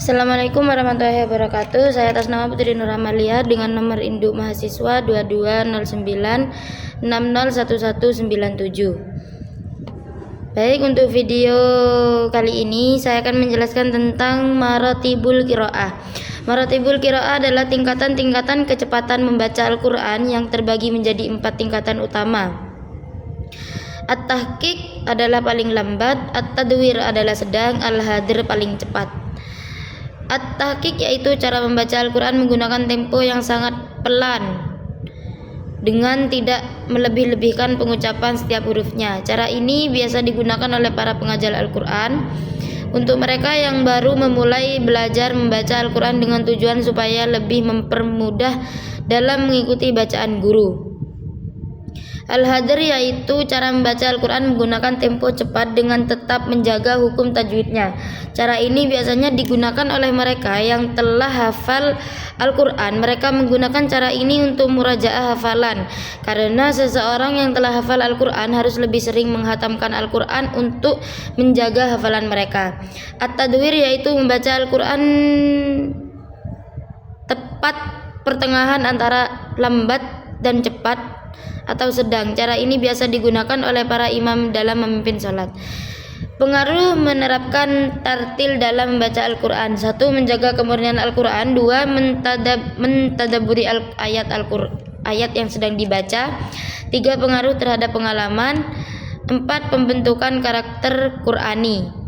Assalamualaikum warahmatullahi wabarakatuh. Saya atas nama Putri Nur Amalia dengan nomor induk mahasiswa 2209601197. Baik, untuk video kali ini saya akan menjelaskan tentang maratibul qiraah. Maratibul qiraah adalah tingkatan-tingkatan kecepatan membaca Al-Quran yang terbagi menjadi 4 tingkatan utama. At-tahqiq adalah paling lambat, at-tadwir adalah sedang, al-hadir paling cepat. At-tahqiq yaitu cara membaca Al-Quran menggunakan tempo yang sangat pelan dengan tidak melebih-lebihkan pengucapan setiap hurufnya. Cara ini biasa digunakan oleh para pengajar Al-Quran untuk mereka yang baru memulai belajar membaca Al-Quran dengan tujuan supaya lebih mempermudah dalam mengikuti bacaan guru. Al-hadir yaitu cara membaca Al-Quran menggunakan tempo cepat dengan tetap menjaga hukum tajwidnya. Cara ini biasanya digunakan oleh mereka yang telah hafal Al-Quran. Mereka menggunakan cara ini untuk murajaah hafalan, karena seseorang yang telah hafal Al-Quran harus lebih sering menghatamkan Al-Quran untuk menjaga hafalan mereka. At-tadwir yaitu membaca Al-Quran tepat pertengahan antara lambat dan cepat atau sedang. Cara ini biasa digunakan oleh para imam dalam memimpin sholat. Pengaruh menerapkan tartil dalam membaca Al-Quran: 1. Menjaga kemurnian Al-Quran. 2. Mentadaburi ayat yang sedang dibaca. 3. Pengaruh terhadap pengalaman. 4. Pembentukan karakter Qurani.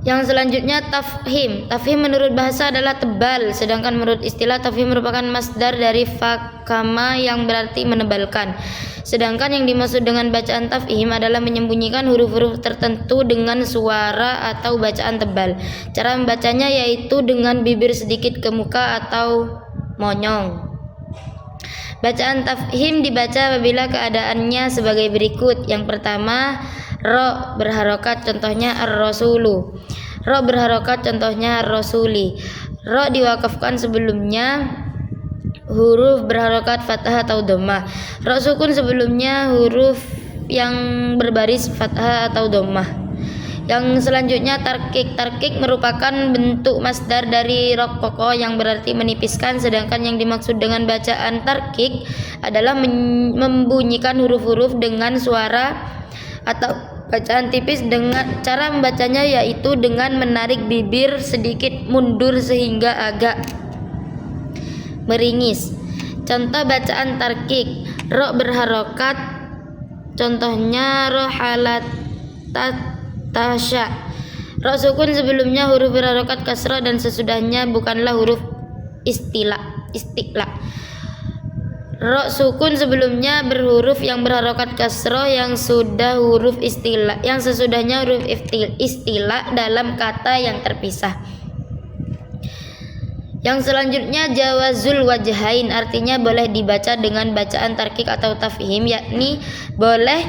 Yang selanjutnya tafhim. Tafhim menurut bahasa adalah tebal, sedangkan menurut istilah tafhim merupakan masdar dari fakama yang berarti menebalkan. Sedangkan yang dimaksud dengan bacaan tafhim adalah menyembunyikan huruf-huruf tertentu dengan suara atau bacaan tebal. Cara membacanya yaitu dengan bibir sedikit ke muka atau monyong. Bacaan tafhim dibaca apabila keadaannya sebagai berikut. Yang pertama, ro berharokat, contohnya ar-rasulu. Ro berharokat, contohnya ar-rasuli. Ro diwakafkan sebelumnya huruf berharokat fathah atau dhammah. Ro sukun sebelumnya huruf yang berbaris fathah atau dhammah. Yang selanjutnya tarkik. Tarkik merupakan bentuk masdar dari rokoko yang berarti menipiskan, sedangkan yang dimaksud dengan bacaan tarkik adalah membunyikan huruf-huruf dengan suara atau bacaan tipis. Dengan cara membacanya yaitu dengan menarik bibir sedikit mundur sehingga agak meringis. Contoh bacaan tarkik: ro berharokat, contohnya rohalat tasya. Ro sukun sebelumnya huruf berharokat kasrah dan sesudahnya bukanlah huruf istilah. Ro sukun sebelumnya berhuruf yang berharokat kasroh yang sesudahnya huruf istilah dalam kata yang terpisah. Yang selanjutnya jawazul wajhain, artinya boleh dibaca dengan bacaan tarkik atau tafhim, yakni boleh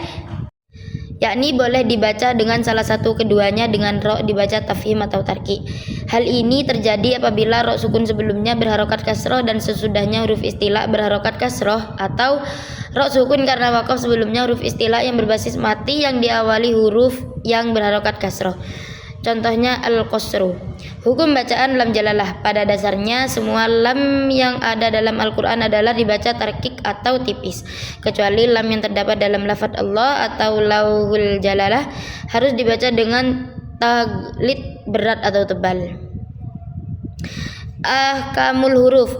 dibaca dengan salah satu keduanya dengan ro dibaca tafhim atau tarki. Hal ini terjadi apabila ro sukun sebelumnya berharokat kasroh dan sesudahnya huruf istilah berharokat kasroh, atau ro sukun karena wakaf sebelumnya huruf istilah yang berbasis mati yang diawali huruf yang berharokat kasroh. Contohnya al-qasru. Hukum bacaan lam jalalah: pada dasarnya semua lam yang ada dalam Al-Quran adalah dibaca tarkik atau tipis, kecuali lam yang terdapat dalam lafaz Allah atau lauhul jalalah harus dibaca dengan taglid berat atau tebal. Ahkamul huruf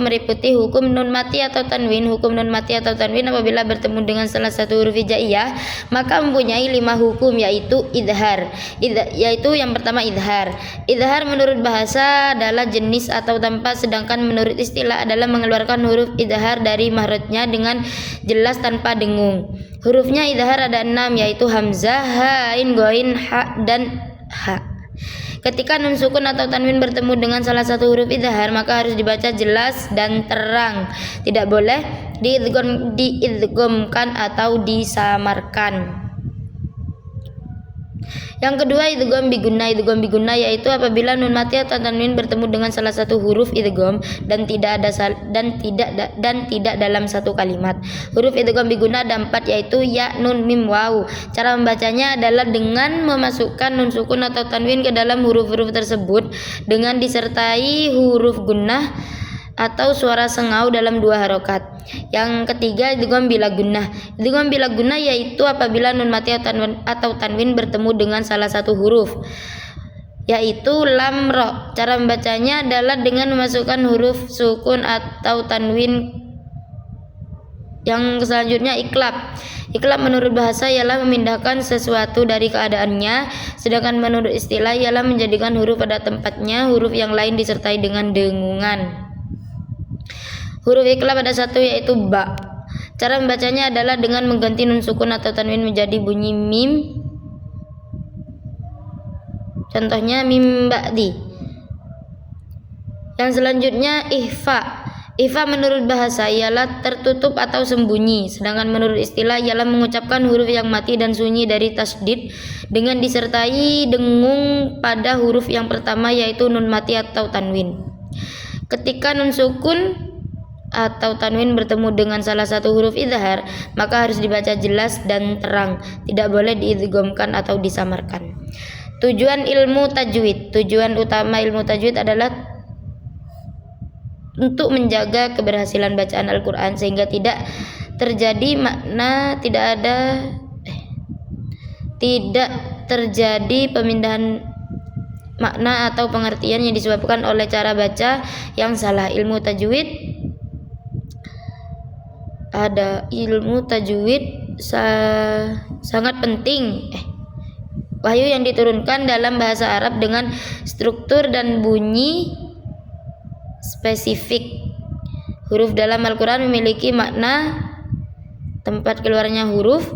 meliputi hukum nun mati atau tanwin. Hukum nun mati atau tanwin apabila bertemu dengan salah satu huruf hijaiyah maka mempunyai 5 hukum, yaitu idhar. Yaitu yang pertama idhar. Idhar menurut bahasa adalah jenis atau tempat, sedangkan menurut istilah adalah mengeluarkan huruf idhar dari mahrajnya dengan jelas tanpa dengung. Hurufnya idhar ada 6, yaitu hamzah, ha, ain, ghain, ha, dan ha. Ketika nun sukun atau tanwin bertemu dengan salah satu huruf idhar maka harus dibaca jelas dan terang, tidak boleh diidghamkan atau disamarkan. Yang kedua idgham biguna. Idgham biguna yaitu apabila nun mati atau tanwin bertemu dengan salah satu huruf idgham dan tidak dalam satu kalimat. Huruf idgham biguna ada 4 yaitu ya, nun, mim, waw. Cara membacanya adalah dengan memasukkan nun sukun atau tanwin ke dalam huruf-huruf tersebut dengan disertai huruf gunnah atau suara sengau dalam 2 harokat. Yang ketiga idgham bila gunnah. Idgham bila gunnah yaitu apabila nun mati atau tanwin bertemu dengan salah satu huruf yaitu lam ro. Cara membacanya adalah dengan memasukkan huruf sukun atau tanwin. Yang selanjutnya iklab. Iklab menurut bahasa ialah memindahkan sesuatu dari keadaannya, sedangkan menurut istilah ialah menjadikan huruf pada tempatnya, huruf yang lain disertai dengan dengungan. Huruf iklab ada 1 yaitu ba. Cara membacanya adalah dengan mengganti nun sukun atau tanwin menjadi bunyi mim. Contohnya mim ba'di. Yang selanjutnya ihfa. Ihfa menurut bahasa ialah tertutup atau sembunyi, sedangkan menurut istilah ialah mengucapkan huruf yang mati dan sunyi dari tasdid dengan disertai dengung pada huruf yang pertama yaitu nun mati atau tanwin. Ketika nun sukun atau tanwin bertemu dengan salah satu huruf idhar, maka harus dibaca jelas dan terang, tidak boleh diidghamkan atau disamarkan. Tujuan ilmu tajwid. Tujuan utama ilmu tajwid adalah untuk menjaga keberhasilan bacaan Al-Quran sehingga tidak terjadi tidak terjadi pemindahan makna atau pengertian yang disebabkan oleh cara baca yang salah. Ilmu tajwid sangat penting. Wahyu yang diturunkan dalam bahasa Arab dengan struktur dan bunyi spesifik. Huruf dalam Al-Quran memiliki makna, tempat keluarnya huruf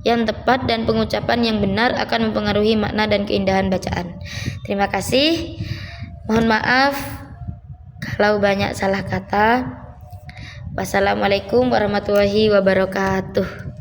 yang tepat dan pengucapan yang benar akan mempengaruhi makna dan keindahan bacaan. Terima kasih. Mohon maaf kalau banyak salah kata. Wassalamualaikum warahmatullahi wabarakatuh.